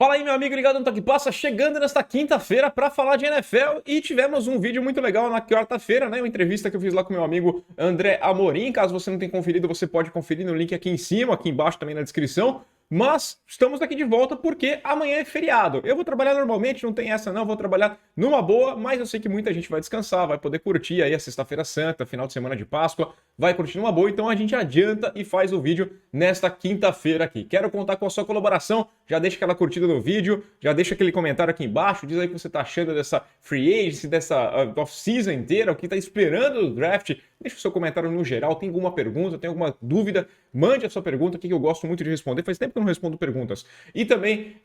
Fala aí, meu amigo ligado no Toque Passa, chegando nesta quinta-feira para falar de NFL e tivemos um vídeo muito legal na quarta-feira, né? Uma entrevista que eu fiz lá com meu amigo André Amorim. Caso você não tenha conferido, você pode conferir no link aqui em cima, aqui embaixo também na descrição. Mas estamos aqui de volta porque amanhã é feriado. Eu vou trabalhar normalmente, não tem essa não, vou trabalhar numa boa, mas eu sei que muita gente vai descansar, vai poder curtir aí a Sexta-feira Santa, final de semana de Páscoa, vai curtir numa boa, então a gente adianta e faz o vídeo nesta quinta-feira aqui. Quero contar com a sua colaboração, já deixa aquela curtida no vídeo, já deixa aquele comentário aqui embaixo, diz aí o que você está achando dessa free agency, dessa off-season inteira, o que está esperando do draft. Deixa o seu comentário no geral, tem alguma pergunta, tem alguma dúvida, mande a sua pergunta aqui que eu gosto muito de responder, faz tempo que eu não respondo perguntas. E também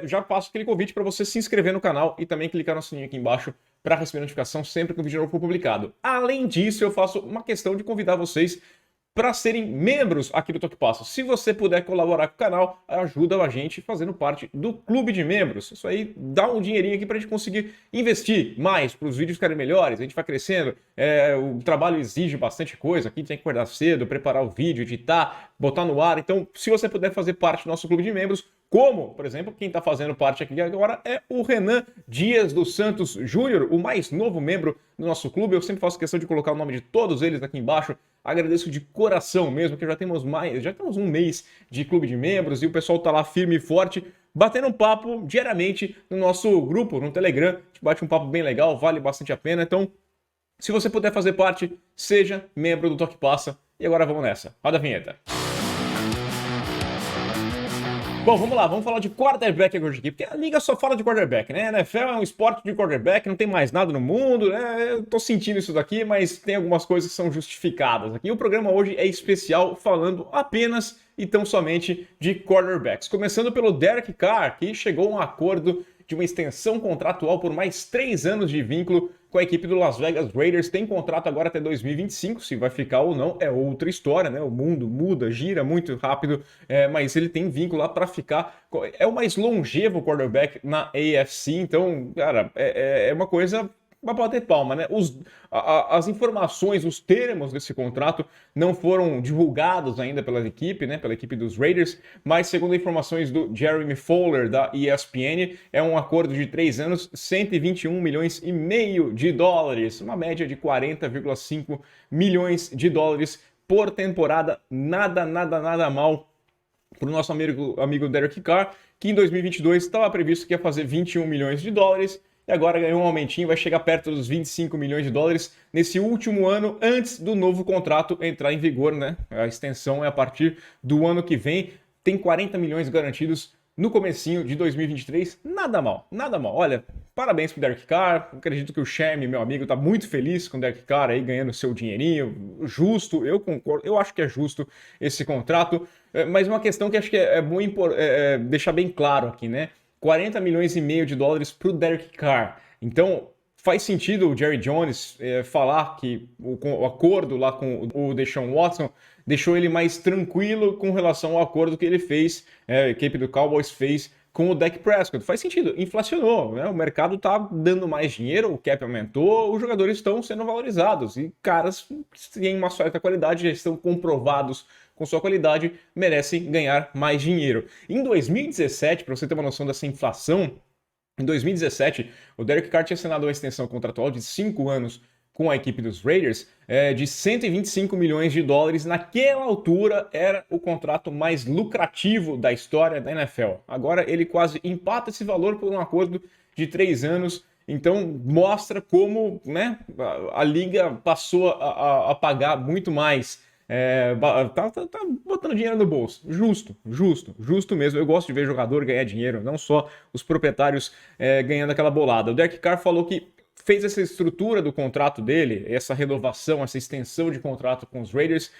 já passo aquele convite para você se inscrever no canal e também clicar no sininho aqui embaixo para receber notificação sempre que um vídeo novo for publicado. Além disso, eu faço uma questão de convidar vocês para serem membros aqui do Toque Passa. Se você puder colaborar com o canal, ajuda a gente fazendo parte do clube de membros. Isso aí dá um dinheirinho aqui para a gente conseguir investir mais, para os vídeos ficarem melhores, a gente vai crescendo, o trabalho exige bastante coisa, aqui tem que acordar cedo, preparar o vídeo, editar, botar no ar. Então, se você puder fazer parte do nosso clube de membros, como, por exemplo, quem está fazendo parte aqui agora é o Renan Dias dos Santos Júnior, o mais novo membro do nosso clube. Eu sempre faço questão de colocar o nome de todos eles aqui embaixo. Agradeço de coração mesmo, que já temos um mês de clube de membros e o pessoal tá lá firme e forte, batendo um papo diariamente no nosso grupo, no Telegram. A gente bate um papo bem legal, vale bastante a pena. Então, se você puder fazer parte, seja membro do Toque Passa. E agora vamos nessa. Roda a vinheta. Bom, vamos lá, vamos falar de quarterback hoje aqui, porque a liga só fala de quarterback, né? A NFL é um esporte de quarterback, não tem mais nada no mundo, né? Eu tô sentindo isso daqui, mas tem algumas coisas que são justificadas aqui. O programa hoje é especial, falando apenas e tão somente de quarterbacks. Começando pelo Derek Carr, que chegou a um acordo de uma extensão contratual por mais 3 anos de vínculo com a equipe do Las Vegas Raiders. Tem contrato agora até 2025, se vai ficar ou não é outra história, né? O mundo muda, gira muito rápido, mas ele tem vínculo lá para ficar. É o mais longevo quarterback na AFC, então, cara, é uma coisa para bater palma, né? As informações, os termos desse contrato não foram divulgados ainda pela equipe, né? Pela equipe dos Raiders, mas segundo informações do Jeremy Fowler da ESPN, é um acordo de 3 anos, 121 milhões e meio de dólares, uma média de 40,5 milhões de dólares por temporada. Nada mal para o nosso amigo Derek Carr, que em 2022 estava previsto que ia fazer 21 milhões de dólares, e agora ganhou um aumentinho, vai chegar perto dos 25 milhões de dólares nesse último ano, antes do novo contrato entrar em vigor, né? A extensão é a partir do ano que vem, tem 40 milhões garantidos no comecinho de 2023, nada mal. Olha, parabéns pro Derek Carr, acredito que o Sherm, meu amigo, tá muito feliz com o Derek Carr aí ganhando seu dinheirinho, justo, eu concordo, eu acho que é justo esse contrato, mas uma questão que acho que é bom deixar bem claro aqui, né? 40 milhões e meio de dólares para o Derek Carr. Então, faz sentido o Jerry Jones falar que o acordo lá com o Deshaun Watson deixou ele mais tranquilo com relação ao acordo que ele fez, a equipe do Cowboys fez com o Dak Prescott. Faz sentido, inflacionou, né? O mercado está dando mais dinheiro, o cap aumentou, os jogadores estão sendo valorizados e caras que têm uma certa qualidade, já estão comprovados com sua qualidade, merecem ganhar mais dinheiro. Em 2017, para você ter uma noção dessa inflação, em 2017, o Derek Carr tinha assinado uma extensão contratual de 5 anos com a equipe dos Raiders, de 125 milhões de dólares. Naquela altura, era o contrato mais lucrativo da história da NFL. Agora, ele quase empata esse valor por um acordo de 3 anos. Então, mostra como, né, a liga passou a pagar muito mais. Tá botando dinheiro no bolso. Justo mesmo. Eu gosto de ver jogador ganhar dinheiro, não só os proprietários ganhando aquela bolada. O Derek Carr falou que fez essa estrutura do contrato dele, essa renovação, essa extensão de contrato com os Raiders,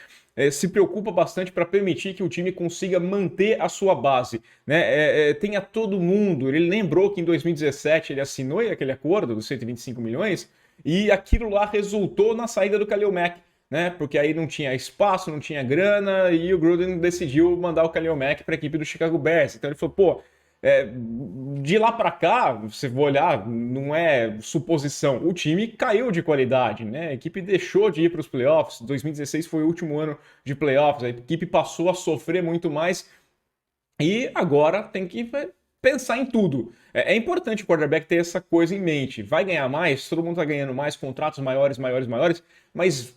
se preocupa bastante para permitir que o time consiga manter a sua base, né? Tenha todo mundo. Ele lembrou que em 2017 ele assinou aquele acordo dos 125 milhões e aquilo lá resultou na saída do Khalil Mack, né? Porque aí não tinha espaço, não tinha grana e o Gruden decidiu mandar o Khalil Mack para a equipe do Chicago Bears. Então ele falou, pô, de lá para cá, você for olhar, não é suposição, o time caiu de qualidade, né? A equipe deixou de ir para os playoffs, 2016 foi o último ano de playoffs, a equipe passou a sofrer muito mais e agora tem que pensar em tudo. É importante o quarterback ter essa coisa em mente. Vai ganhar mais, todo mundo tá ganhando mais, contratos maiores, maiores, maiores, mas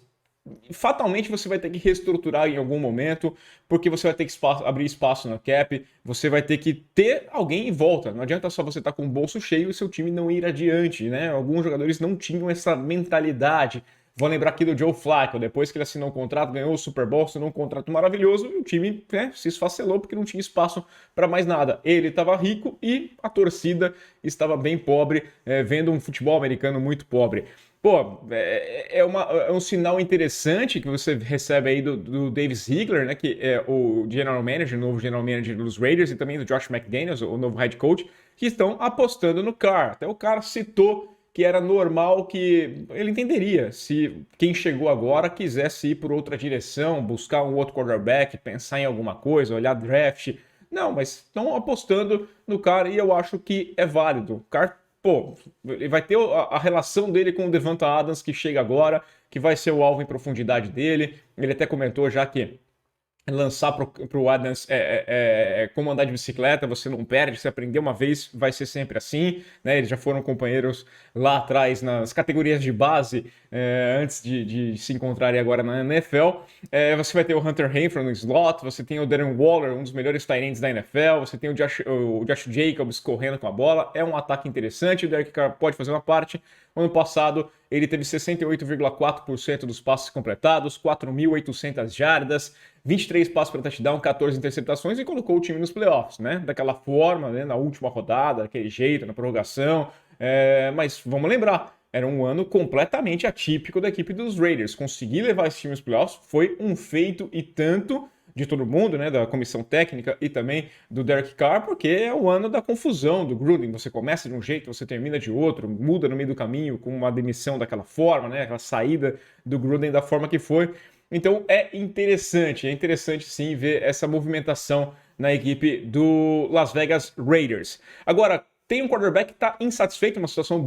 fatalmente você vai ter que reestruturar em algum momento, porque você vai ter que abrir espaço na cap, você vai ter que ter alguém em volta. Não adianta só você estar com o bolso cheio e seu time não ir adiante, né? Alguns jogadores não tinham essa mentalidade. Vou lembrar aqui do Joe Flacco, depois que ele assinou um contrato, ganhou o Super Bowl, assinou um contrato maravilhoso, e o time, né, se esfacelou porque não tinha espaço para mais nada. Ele estava rico e a torcida estava bem pobre, vendo um futebol americano muito pobre. Pô, é um sinal interessante que você recebe aí do Dave Ziegler, né, que é o general manager, o novo general manager dos Raiders, e também do Josh McDaniels, o novo head coach, que estão apostando no Carr. Até o cara citou que era normal, que ele entenderia se quem chegou agora quisesse ir por outra direção, buscar um outro quarterback, pensar em alguma coisa, olhar draft. Não, mas estão apostando no cara e eu acho que é válido. O cara, pô, ele vai ter a relação dele com o Devonta Adams que chega agora, que vai ser o alvo em profundidade dele. Ele até comentou já que lançar para o Adams como andar de bicicleta, você não perde, você aprender uma vez, vai ser sempre assim, né? Eles já foram companheiros lá atrás nas categorias de base, antes de se encontrarem agora na NFL. Você vai ter o Hunter Renfrow no slot, você tem o Darren Waller, um dos melhores tight ends da NFL, você tem o Josh Jacobs correndo com a bola, é um ataque interessante, o Derek Carr pode fazer uma parte. Ano passado, ele teve 68,4% dos passes completados, 4.800 jardas, 23 passes para touchdown, 14 interceptações e colocou o time nos playoffs, né? Daquela forma, né? Na última rodada, daquele jeito, na prorrogação. Mas vamos lembrar, era um ano completamente atípico da equipe dos Raiders. Conseguir levar esse time aos playoffs foi um feito e tanto de todo mundo, né, da comissão técnica e também do Derek Carr, porque é o ano da confusão do Gruden. Você começa de um jeito, você termina de outro, muda no meio do caminho com uma demissão daquela forma, né, aquela saída do Gruden da forma que foi. Então é interessante sim ver essa movimentação na equipe do Las Vegas Raiders. Agora, tem um quarterback que está insatisfeito, uma situação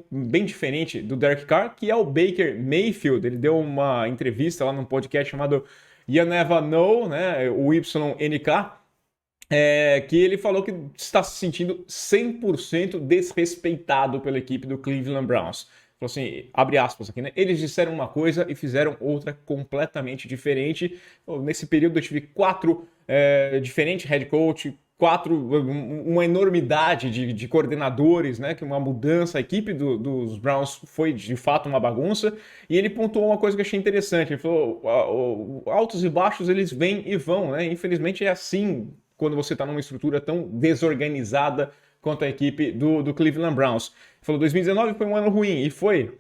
bem diferente do Derek Carr, que é o Baker Mayfield. Ele deu uma entrevista lá num podcast chamado You Never Know, né, o YNK, que ele falou que está se sentindo 100% desrespeitado pela equipe do Cleveland Browns. Falou assim, abre aspas aqui, né? Eles disseram uma coisa e fizeram outra completamente diferente. Nesse período eu tive 4 diferentes head coach, uma enormidade de coordenadores, né? Que uma mudança, a equipe dos Browns foi de fato uma bagunça. E ele pontuou uma coisa que eu achei interessante. Ele falou, altos e baixos eles vêm e vão, né? Infelizmente é assim quando você está numa estrutura tão desorganizada quanto a equipe do Cleveland Browns. Ele falou, 2019 foi um ano ruim, e foi.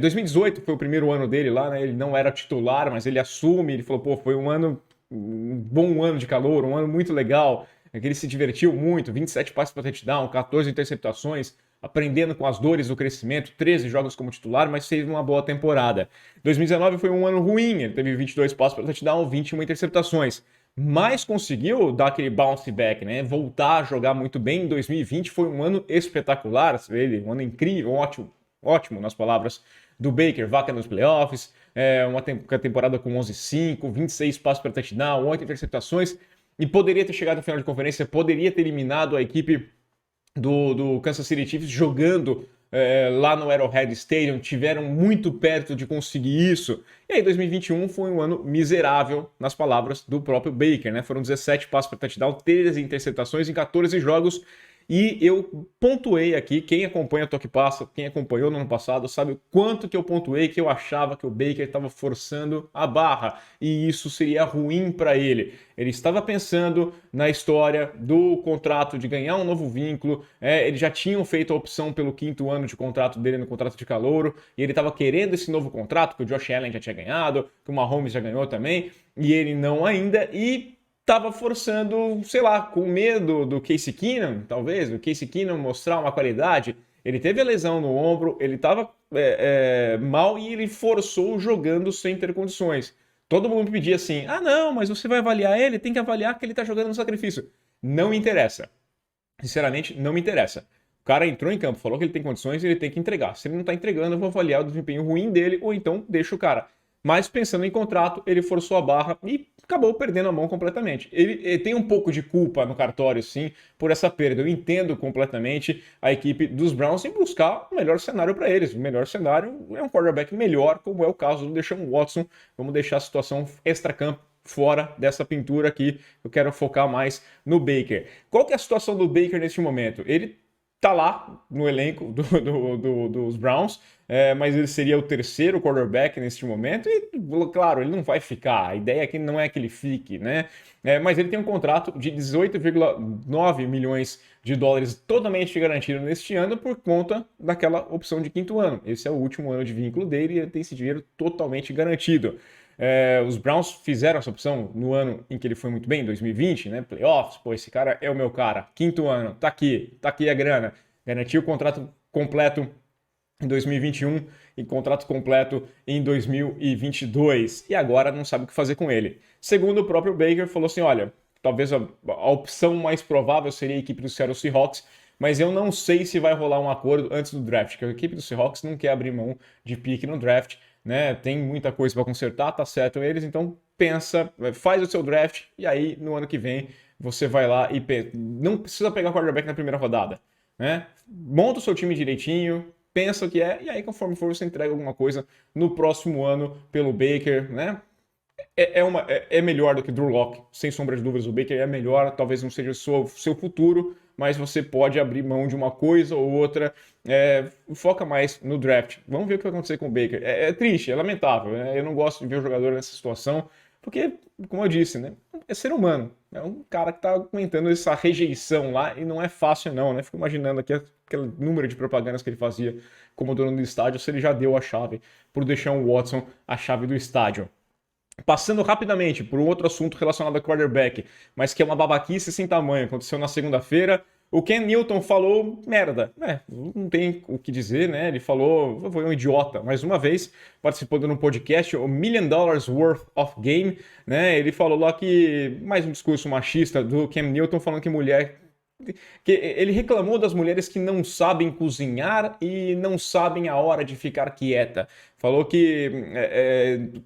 2018 foi o primeiro ano dele lá, né? Ele não era titular, mas ele assume, ele falou, pô, foi um bom ano de calor, um ano muito legal, que ele se divertiu muito, 27 passes para touchdown, 14 interceptações, aprendendo com as dores do crescimento, 13 jogos como titular, mas fez uma boa temporada. 2019 foi um ano ruim, ele teve 22 passes para touchdown, 21 interceptações, mas conseguiu dar aquele bounce back, né? Voltar a jogar muito bem. Em 2020 foi um ano espetacular, um ano incrível, ótimo nas palavras do Baker, vaca nos playoffs, uma temporada com 11-5, 26 passos para touchdown, 8 interceptações, e poderia ter chegado no final de conferência, poderia ter eliminado a equipe do Kansas City Chiefs jogando lá no Arrowhead Stadium, tiveram muito perto de conseguir isso. E aí 2021 foi um ano miserável, nas palavras do próprio Baker, né? Foram 17 passos para touchdown, 13 interceptações em 14 jogos. E eu pontuei aqui, quem acompanha o Toque Passa, quem acompanhou no ano passado, sabe o quanto que eu pontuei que eu achava que o Baker estava forçando a barra. E isso seria ruim para ele. Ele estava pensando na história do contrato, de ganhar um novo vínculo. Eles já tinham feito a opção pelo 5º ano de contrato dele no contrato de calouro. E ele estava querendo esse novo contrato, que o Josh Allen já tinha ganhado, que o Mahomes já ganhou também. E ele não ainda. E estava forçando, sei lá, com medo do Case Keenum, talvez, o Case Keenum mostrar uma qualidade. Ele teve a lesão no ombro, ele estava mal e ele forçou jogando sem ter condições. Todo mundo pedia assim, não, mas você vai avaliar ele, tem que avaliar que ele está jogando no sacrifício. Não me interessa. Sinceramente, não me interessa. O cara entrou em campo, falou que ele tem condições e ele tem que entregar. Se ele não está entregando, eu vou avaliar o desempenho ruim dele ou então deixa o cara. mas pensando em contrato, ele forçou a barra e acabou perdendo a mão completamente. Ele tem um pouco de culpa no cartório, sim, por essa perda. Eu entendo completamente a equipe dos Browns em buscar o melhor cenário para eles. O melhor cenário é um quarterback melhor, como é o caso do Deshaun Watson. Vamos deixar a situação extra-campo fora dessa pintura aqui. Eu quero focar mais no Baker. Qual que é a situação do Baker neste momento? Ele tá lá no elenco dos Browns, mas ele seria o terceiro quarterback neste momento e, claro, ele não vai ficar. A ideia aqui não é que ele fique, né? Mas ele tem um contrato de 18,9 milhões de dólares totalmente garantido neste ano por conta daquela opção de quinto ano. Esse é o último ano de vínculo dele e ele tem esse dinheiro totalmente garantido. Os Browns fizeram essa opção no ano em que ele foi muito bem, 2020, né? Playoffs, pô, esse cara é o meu cara. Quinto ano, tá aqui a grana. Garantiu o contrato completo em 2021 e contrato completo em 2022. E agora não sabe o que fazer com ele. Segundo o próprio Baker, falou assim, olha, talvez a opção mais provável seria a equipe do Seattle Seahawks, mas eu não sei se vai rolar um acordo antes do draft, porque a equipe do Seahawks não quer abrir mão de pique no draft, né? Tem muita coisa para consertar, tá certo eles, então pensa, faz o seu draft e aí no ano que vem você vai lá e não precisa pegar quarterback na primeira rodada, né? Monta o seu time direitinho, pensa o que é e aí conforme for você entrega alguma coisa no próximo ano pelo Baker, né? É melhor do que Drew Lock, sem sombra de dúvidas. O Baker é melhor, talvez não seja o seu futuro, mas você pode abrir mão de uma coisa ou outra. Foca mais no draft. Vamos ver o que vai acontecer com o Baker. É triste, é lamentável. Né? Eu não gosto de ver o jogador nessa situação, porque, como eu disse, né? É ser humano. É um cara que está aguentando essa rejeição lá e não é fácil, não. Né? Fico imaginando aqui aquele número de propagandas que ele fazia como dono do estádio, se ele já deu a chave para o Deshaun Watson, a chave do estádio. Passando rapidamente por um outro assunto relacionado a quarterback, mas que é uma babaquice sem tamanho, aconteceu na segunda-feira. O Ken Newton falou merda. Não tem o que dizer, né? Ele falou, foi um idiota. Mais uma vez, participando de um podcast, o $1 Million Worth of Game, né? Ele falou lá que, mais um discurso machista do Ken Newton falando que mulher... que ele reclamou das mulheres que não sabem cozinhar e não sabem a hora de ficar quieta. Falou que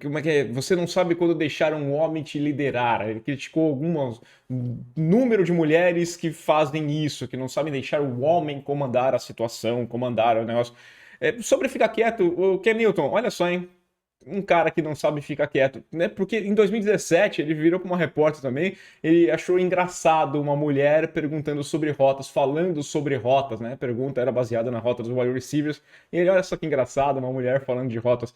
como é que é? Você não sabe quando deixar um homem te liderar. Ele criticou alguns número de mulheres que fazem isso, que não sabem deixar o homem comandar a situação, comandar o negócio. Sobre ficar quieto, o Ken Newton, olha só, hein? Um cara que não sabe ficar quieto, né? Porque em 2017 ele virou para uma repórter também, ele achou engraçado uma mulher perguntando sobre rotas, falando sobre rotas, né? A pergunta era baseada na rota dos wide receivers, e ele, olha só que engraçado, uma mulher falando de rotas.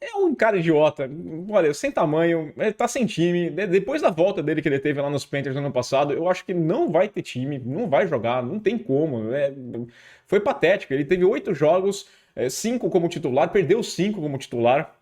É um cara idiota, olha, sem tamanho, ele tá sem time. Depois da volta dele que ele teve lá nos Panthers no ano passado, eu acho que não vai ter time, não vai jogar, não tem como. Foi patético, ele teve 8 jogos, 5 como titular, perdeu 5 como titular.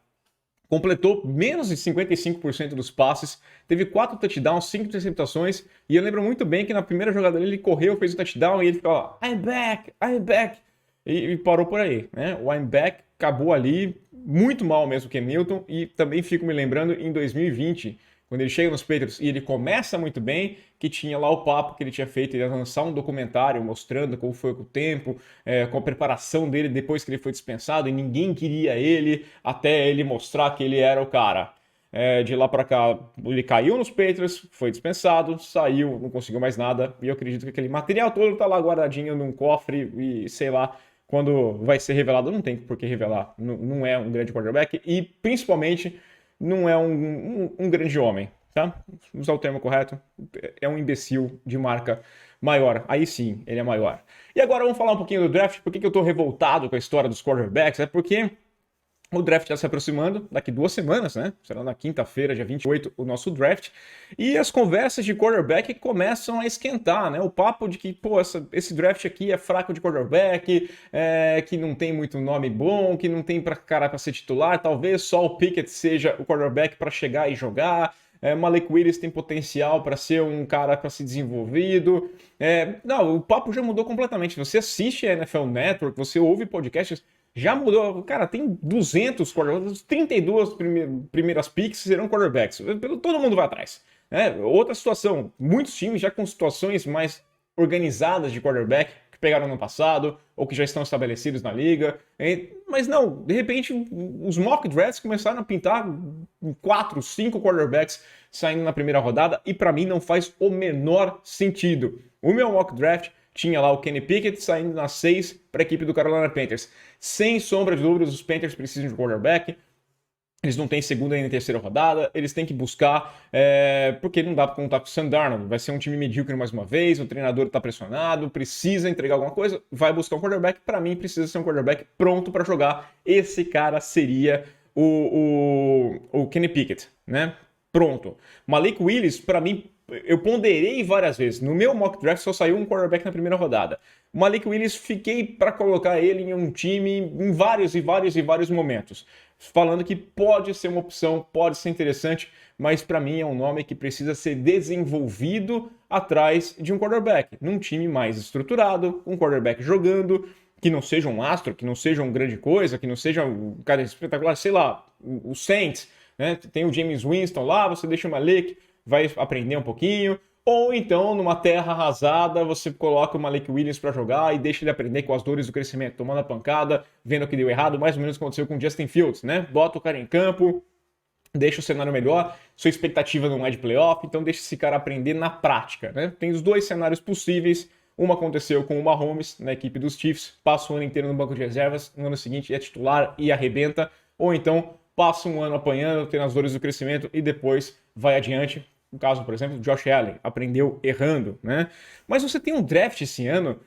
Completou menos de 55% dos passes, teve 4 touchdowns, 5 interceptações, e eu lembro muito bem que na primeira jogada dele ele correu, fez o touchdown e ele ficou lá, I'm back, e parou por aí, né? O I'm back acabou ali, muito mal mesmo que Newton, e também fico me lembrando em 2020, quando ele chega nos Patriots e ele começa muito bem, que tinha lá o papo que ele tinha feito, ele ia lançar um documentário mostrando como foi com o tempo, com a preparação dele depois que ele foi dispensado, e ninguém queria ele, até ele mostrar que ele era o cara. De lá para cá, ele caiu nos Patriots, foi dispensado, saiu, não conseguiu mais nada, e eu acredito que aquele material todo tá lá guardadinho num cofre, e sei lá, quando vai ser revelado, não tem por que revelar, não é um grande quarterback, e principalmente não é um grande homem, tá? Usar o termo correto, é um imbecil de marca maior. Aí sim, ele é maior. E agora vamos falar um pouquinho do draft. Por que eu tô revoltado com a história dos quarterbacks? É porque o draft está se aproximando, daqui 2 semanas, né? Será na quinta-feira, dia 28, o nosso draft. E as conversas de quarterback começam a esquentar, né? O papo de que, pô, esse draft aqui é fraco de quarterback, que não tem muito nome bom, que não tem cara para ser titular. Talvez só o Pickett seja o quarterback para chegar e jogar. Malik Willis tem potencial para ser um cara para ser desenvolvido. Não, o papo já mudou completamente. Você assiste a NFL Network, você ouve podcasts, já mudou. Cara, tem 200 quarterbacks, 32 primeiras picks serão quarterbacks. Todo mundo vai atrás. Outra situação, muitos times já com situações mais organizadas de quarterback, que pegaram no passado, ou que já estão estabelecidos na liga. Mas não, de repente, os mock drafts começaram a pintar 4, 5 quarterbacks saindo na primeira rodada, e para mim não faz o menor sentido. O meu mock draft tinha lá o Kenny Pickett saindo na 6 para a equipe do Carolina Panthers. Sem sombra de dúvidas, os Panthers precisam de um quarterback. Eles não têm segunda nem terceira rodada, eles têm que buscar, porque não dá para contar com o Sam Darnold. Vai ser um time medíocre mais uma vez, o treinador está pressionado, precisa entregar alguma coisa, vai buscar um quarterback. Para mim, precisa ser um quarterback pronto para jogar. Esse cara seria o Kenny Pickett, né? Pronto. Malik Willis, para mim, eu ponderei várias vezes. No meu mock draft só saiu um quarterback na primeira rodada. O Malik Willis, fiquei para colocar ele em um time em vários momentos. Falando que pode ser uma opção, pode ser interessante, mas para mim é um nome que precisa ser desenvolvido atrás de um quarterback. Num time mais estruturado, um quarterback jogando, que não seja um astro, que não seja uma grande coisa, que não seja um cara espetacular, sei lá, o Saints, né? Tem o James Winston lá, você deixa o Malik, vai aprender um pouquinho. Ou então, numa terra arrasada, você coloca o Malik Willis para jogar e deixa ele aprender com as dores do crescimento, tomando a pancada, vendo o que deu errado, mais ou menos o que aconteceu com o Justin Fields, né? Bota o cara em campo, deixa o cenário melhor, sua expectativa não é de playoff, então deixa esse cara aprender na prática, né? Tem os dois cenários possíveis. Uma aconteceu com o Mahomes, na equipe dos Chiefs, passa o ano inteiro no banco de reservas, no ano seguinte é titular e arrebenta, ou então passa um ano apanhando, tendo as dores do crescimento e depois vai adiante. No caso, por exemplo, Josh Allen, aprendeu errando, né? Mas você tem um draft esse ano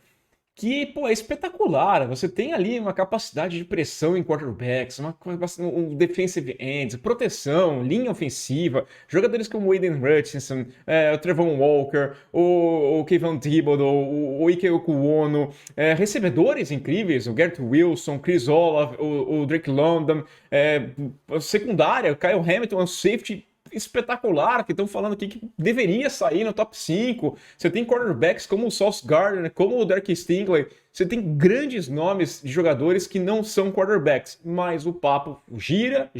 que, pô, é espetacular. Você tem ali uma capacidade de pressão em quarterbacks, um defensive ends, proteção, linha ofensiva, jogadores como o Aiden Hutchinson, o Trevon Walker, o Kayvon Thibodeau, o Ike Okuono, recebedores incríveis, o Garrett Wilson, Chris Olave, o Drake London, secundária, o Kyle Hamilton, o safety espetacular, que estão falando aqui que deveria sair no top 5. Você tem quarterbacks como o Sauce Gardner, como o Derek Stingley. Você tem grandes nomes de jogadores que não são quarterbacks, mas o papo gira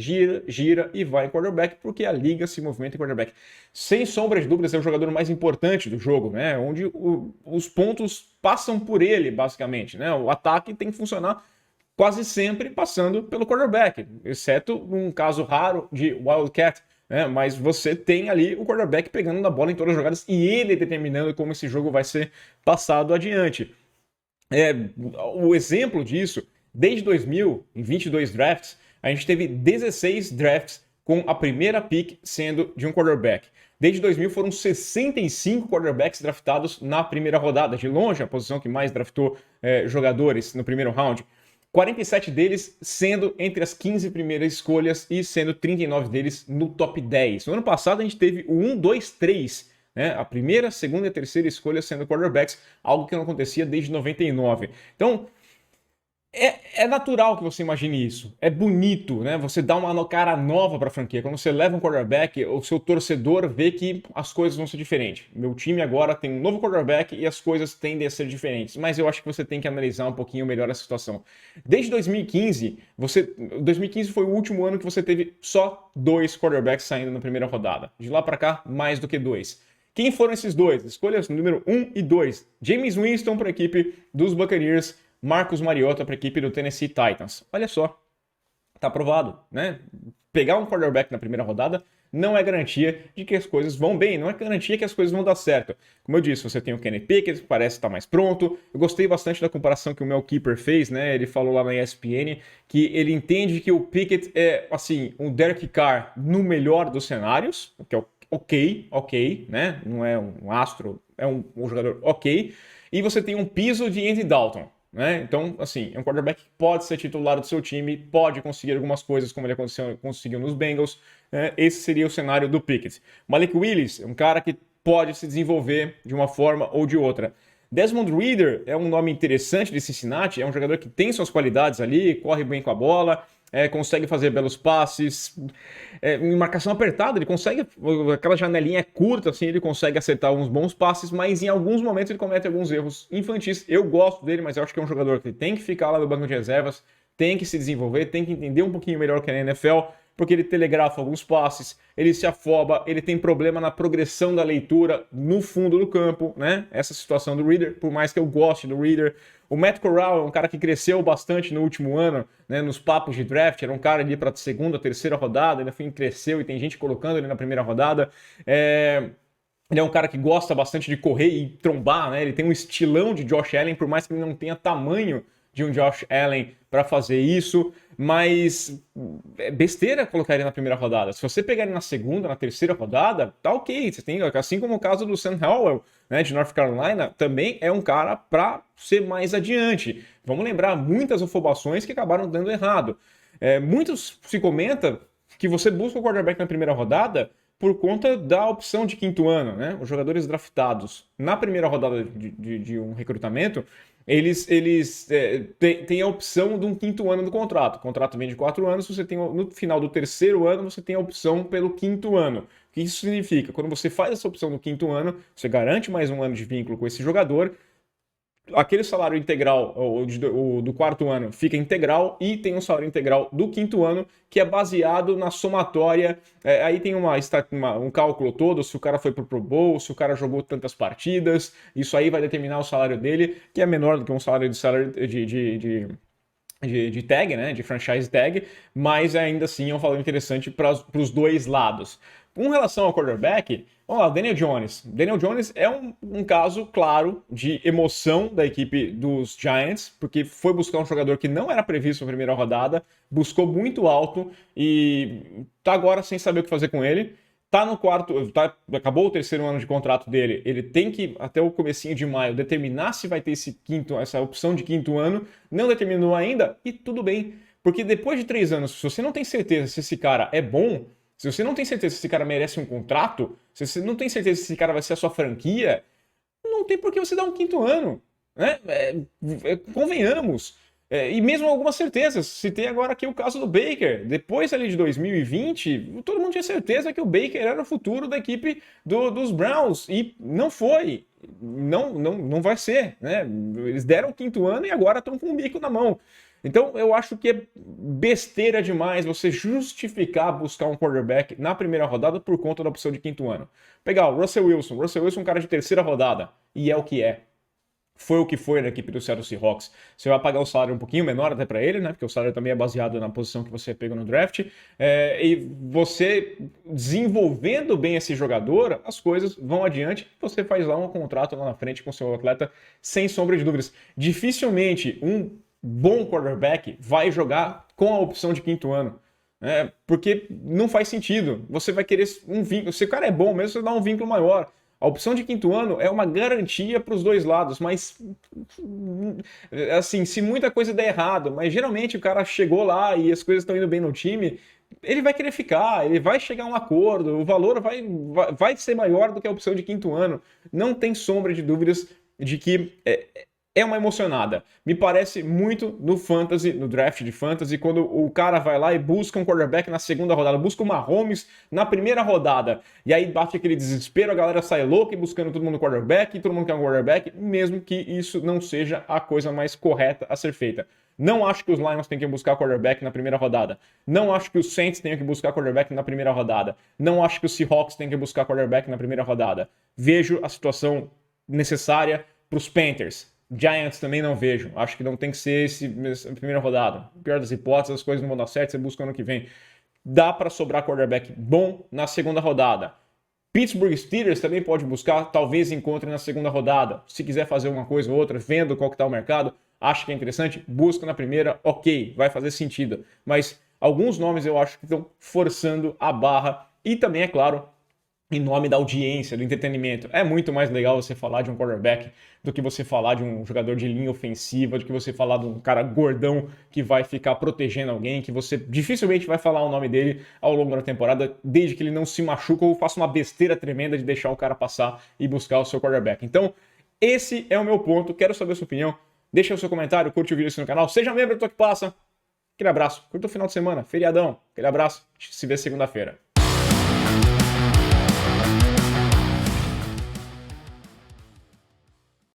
e vai em quarterback, porque a liga se movimenta em quarterback. Sem sombra de dúvidas, é o jogador mais importante do jogo, né? Onde os pontos passam por ele, basicamente, né? O ataque tem que funcionar quase sempre passando pelo quarterback, exceto num caso raro de Wildcat. Mas você tem ali o quarterback pegando na bola em todas as jogadas e ele determinando como esse jogo vai ser passado adiante. O exemplo disso, desde 2000, em 22 drafts, a gente teve 16 drafts com a primeira pick sendo de um quarterback. Desde 2000 foram 65 quarterbacks draftados na primeira rodada, de longe a posição que mais draftou jogadores no primeiro round. 47 deles sendo entre as 15 primeiras escolhas e sendo 39 deles no top 10. No ano passado a gente teve o 1, 2, 3, né? A primeira, segunda e terceira escolha sendo quarterbacks, algo que não acontecia desde 99. Então, é natural que você imagine isso. É bonito, né? Você dá uma cara nova para a franquia. Quando você leva um quarterback, o seu torcedor vê que as coisas vão ser diferentes. Meu time agora tem um novo quarterback e as coisas tendem a ser diferentes. Mas eu acho que você tem que analisar um pouquinho melhor a situação. Desde 2015, 2015 foi o último ano que você teve só 2 quarterbacks saindo na primeira rodada. De lá para cá, mais do que 2. Quem foram esses 2? Escolhas número 1 e 2. James Winston para a equipe dos Buccaneers, Marcus Mariota para a equipe do Tennessee Titans. Olha só, tá aprovado, né? Pegar um quarterback na primeira rodada não é garantia de que as coisas vão bem, não é garantia que as coisas vão dar certo. Como eu disse, você tem o Kenny Pickett, que parece estar mais pronto. Eu gostei bastante da comparação que o Mel Kiper fez, né? Ele falou lá na ESPN que ele entende que o Pickett é, assim, um Derek Carr no melhor dos cenários, que é ok, né? Não é um astro, é um jogador ok. E você tem um piso de Andy Dalton. Né? Então, assim, é um quarterback que pode ser titular do seu time, pode conseguir algumas coisas como ele conseguiu nos Bengals. Esse seria o cenário do Pickett. Malik Willis é um cara que pode se desenvolver de uma forma ou de outra. Desmond Ridder é um nome interessante de Cincinnati, é um jogador que tem suas qualidades ali, corre bem com a bola, consegue fazer belos passes, em marcação apertada, ele consegue, aquela janelinha curta, assim, ele consegue acertar uns bons passes, mas em alguns momentos ele comete alguns erros infantis. Eu gosto dele, mas eu acho que é um jogador que tem que ficar lá no banco de reservas, tem que se desenvolver, tem que entender um pouquinho melhor o que é a NFL, porque ele telegrafa alguns passes, ele se afoba, ele tem problema na progressão da leitura no fundo do campo, né? Essa situação do Reader, por mais que eu goste do Reader. O Matt Corral é um cara que cresceu bastante no último ano, né, nos papos de draft, era um cara ali para segunda, terceira rodada, ele enfim cresceu e tem gente colocando ele na primeira rodada. Ele é um cara que gosta bastante de correr e trombar, né? Ele tem um estilão de Josh Allen, por mais que ele não tenha tamanho de um Josh Allen para fazer isso, mas é besteira colocar ele na primeira rodada. Se você pegar ele na segunda, na terceira rodada, tá ok. Você tem, assim como o caso do Sam Howell, né, de North Carolina, também é um cara para ser mais adiante. Vamos lembrar muitas afobações que acabaram dando errado. Muitos se comenta que você busca o quarterback na primeira rodada por conta da opção de quinto ano, né? Os jogadores draftados na primeira rodada de um recrutamento, eles têm a opção de um quinto ano do contrato. O contrato vem de 4 anos, você tem no final do terceiro ano, você tem a opção pelo quinto ano. O que isso significa? Quando você faz essa opção no quinto ano, você garante mais um ano de vínculo com esse jogador, aquele salário integral do quarto ano fica integral e tem um salário integral do quinto ano que é baseado na somatória. Aí tem um cálculo todo, se o cara foi pro Pro Bowl, se o cara jogou tantas partidas, isso aí vai determinar o salário dele, que é menor do que um salário de tag, né, de franchise tag, mas ainda assim é um valor interessante para os dois lados. Com relação ao quarterback, vamos lá, Daniel Jones. Daniel Jones é um caso claro de emoção da equipe dos Giants, porque foi buscar um jogador que não era previsto na primeira rodada, buscou muito alto e tá agora sem saber o que fazer com ele. Tá no acabou o terceiro ano de contrato dele, ele tem que, até o comecinho de maio, determinar se vai ter essa opção de quinto ano, não determinou ainda, e tudo bem. Porque depois de 3 anos, se você não tem certeza se esse cara é bom, se você não tem certeza se esse cara merece um contrato, se você não tem certeza se esse cara vai ser a sua franquia, não tem por que você dar um quinto ano, né? Convenhamos. E mesmo algumas certezas. Citei agora aqui o caso do Baker. Depois ali de 2020, todo mundo tinha certeza que o Baker era o futuro da equipe dos Browns. E não foi. Não vai ser, né? Eles deram o quinto ano e agora estão com o bico na mão. Então eu acho que é besteira demais você justificar buscar um quarterback na primeira rodada por conta da opção de quinto ano. Pegar o Russell Wilson. Russell Wilson é um cara de terceira rodada. E é o que é. Foi o que foi na equipe do Seattle Seahawks. Você vai pagar um salário um pouquinho menor até para ele, né? Porque o salário também é baseado na posição que você pegou no draft. E você desenvolvendo bem esse jogador, as coisas vão adiante. Você faz lá um contrato lá na frente com o seu atleta, sem sombra de dúvidas. Dificilmente um bom quarterback vai jogar com a opção de quinto ano. Porque não faz sentido. Você vai querer um vínculo. Se o cara é bom mesmo, você dá um vínculo maior. A opção de quinto ano é uma garantia para os dois lados, mas assim, se muita coisa der errado, mas geralmente o cara chegou lá e as coisas estão indo bem no time, ele vai querer ficar, ele vai chegar a um acordo, o valor vai ser maior do que a opção de quinto ano. Não tem sombra de dúvidas de que é uma emocionada. Me parece muito no fantasy, no draft de fantasy, quando o cara vai lá e busca um quarterback na segunda rodada, busca o Mahomes na primeira rodada, e aí bate aquele desespero, a galera sai louca e buscando todo mundo quarterback, e todo mundo quer um quarterback, mesmo que isso não seja a coisa mais correta a ser feita. Não acho que os Lions tenham que buscar quarterback na primeira rodada. Não acho que os Saints tenham que buscar quarterback na primeira rodada. Não acho que os Seahawks tenham que buscar quarterback na primeira rodada. Vejo a situação necessária para os Panthers. Giants também não vejo. Acho que não tem que ser essa primeira rodada. Pior das hipóteses, as coisas não vão dar certo, você busca ano que vem. Dá para sobrar quarterback bom na segunda rodada. Pittsburgh Steelers também pode buscar, talvez encontre na segunda rodada. Se quiser fazer uma coisa ou outra, vendo qual que está o mercado, acho que é interessante, busca na primeira, ok, vai fazer sentido. Mas alguns nomes eu acho que estão forçando a barra. E também, é claro, em nome da audiência, do entretenimento. É muito mais legal você falar de um quarterback do que você falar de um jogador de linha ofensiva, do que você falar de um cara gordão que vai ficar protegendo alguém, que você dificilmente vai falar o nome dele ao longo da temporada, desde que ele não se machuca ou faça uma besteira tremenda de deixar o cara passar e buscar o seu quarterback. Então, esse é o meu ponto. Quero saber a sua opinião. Deixa o seu comentário, curte o vídeo aqui no canal. Seja membro do Toque Passa. Aquele abraço. Curta o final de semana, feriadão. Aquele abraço. A gente se vê segunda-feira.